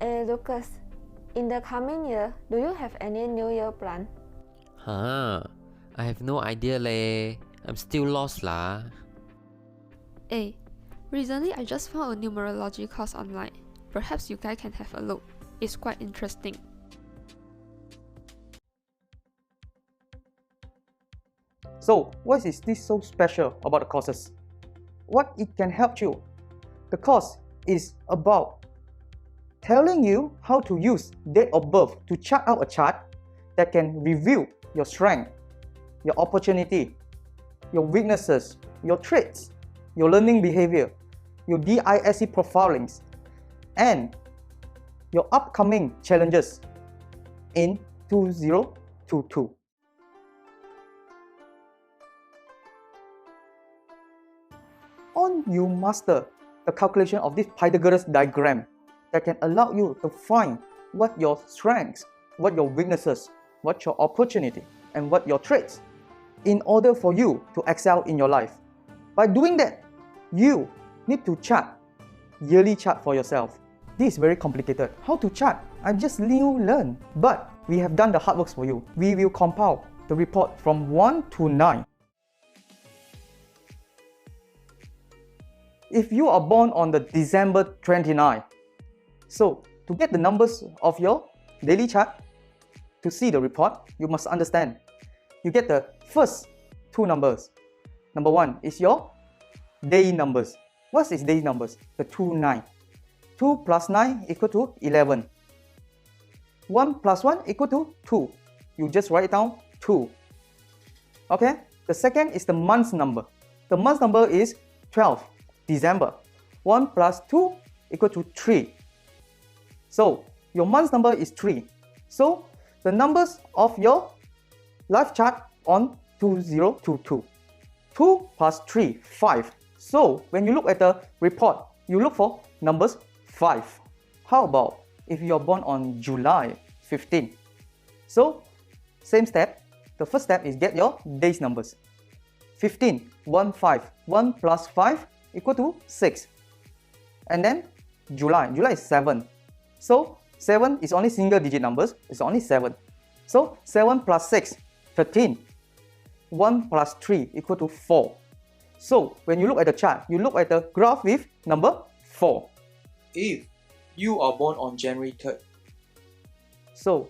Hey Lucas, in the coming year, do you have any New Year plan? Huh, I have no idea leh. I'm still lost lah. Hey, recently I just found a numerology course online. Perhaps you guys can have a look. It's quite interesting. So, what is this so special about the courses? What it can help you? The course is about telling you how to use date of birth to chart out a chart that can reveal your strength, your opportunity, your weaknesses, your traits, your learning behavior, your DISC profilings, and your upcoming challenges in 2022. On you master the calculation of this Pythagoras diagram that can allow you to find what your strengths, what your weaknesses, what your opportunity, and what your traits in order for you to excel in your life. By doing that, you need to chart, yearly chart for yourself. This is very complicated. How to chart? I just learn. But we have done the hard work for you. We will compile the report from 1 to 9. If you are born on the December 29, so to get the numbers of your daily chart, to see the report, you must understand. You get the first two numbers. Number 1 is your day numbers. What is day numbers? The 2, 9. 2 plus 9 equal to 11. 1 plus 1 equal to 2. You just write down 2. Okay? The second is the month's number. The month's number is 12, December. 1 plus 2 equal to 3. So, your month's number is 3. So, the numbers of your life chart on 2022. 2 plus 3, 5. So, when you look at the report, you look for numbers 5. How about if you are born on July 15? So, same step. The first step is get your days numbers. 15, 1, 5. 1 plus 5 equal to 6. And then July is 7. So, 7 is only single digit numbers. It's only 7. So, 7 plus 6, 13. 1 plus 3 equal to 4. So, when you look at the chart, you look at the graph with number 4. If you are born on January 3rd. So,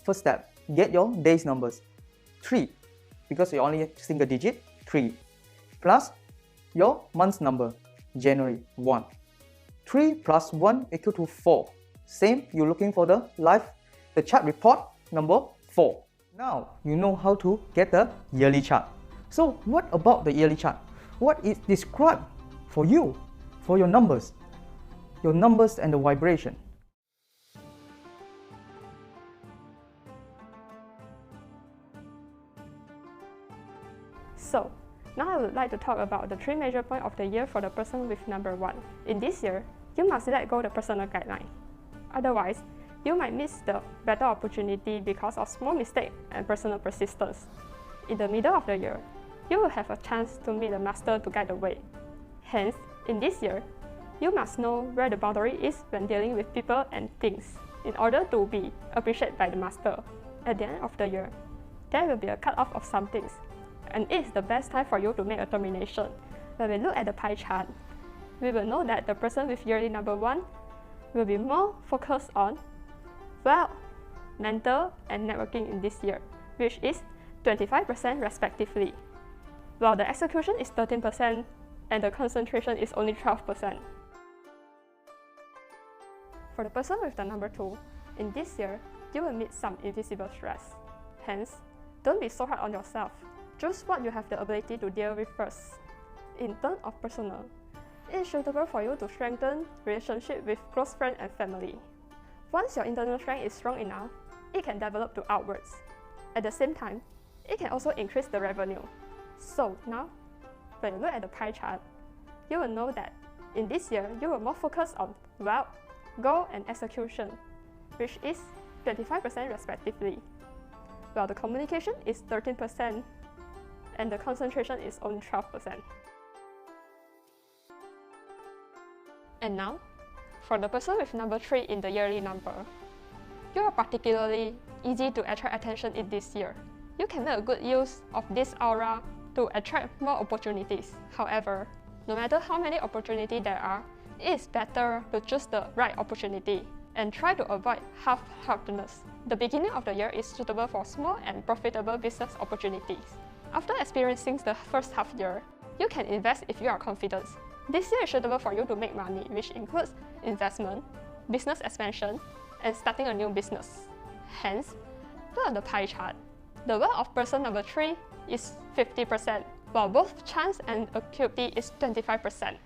first step, get your days numbers. 3, because you're only single digit, 3. Plus your month's number, January 1. 3 plus 1 equal to 4. Same, you're looking for the chart report, number 4. Now, you know how to get the yearly chart. So, what about the yearly chart? What is described for you, for your numbers and the vibration? So, now I would like to talk about the 3 major points of the year for the person with number 1. In this year, you must let go the personal guideline. Otherwise, you might miss the better opportunity because of small mistakes and personal persistence. In the middle of the year, you will have a chance to meet the master to guide the way. Hence, in this year, you must know where the boundary is when dealing with people and things in order to be appreciated by the master. At the end of the year, there will be a cut-off of some things, and it's the best time for you to make a termination. When we look at the pie chart, we will know that the person with yearly number 1 will be more focused on wealth, mental, and networking in this year, which is 25% respectively, while the execution is 13% and the concentration is only 12%. For the person with the number 2, in this year, you will meet some invisible stress. Hence, don't be so hard on yourself. Choose what you have the ability to deal with first. In terms of personal, it is suitable for you to strengthen relationship with close friends and family. Once your internal strength is strong enough, it can develop to outwards. At the same time, it can also increase the revenue. So now, when you look at the pie chart, you will know that in this year, you will more focus on wealth, goal, and execution, which is 25% respectively, while the communication is 13% and the concentration is only 12%. And now, for the person with number 3 in the yearly number. You are particularly easy to attract attention in this year. You can make a good use of this aura to attract more opportunities. However, no matter how many opportunities there are, it is better to choose the right opportunity and try to avoid half-heartedness. The beginning of the year is suitable for small and profitable business opportunities. After experiencing the first half year, you can invest if you are confident. This year is suitable for you to make money, which includes investment, business expansion, and starting a new business. Hence, look at the pie chart. The wealth of person number 3 is 50%, while both chance and acuity is 25%.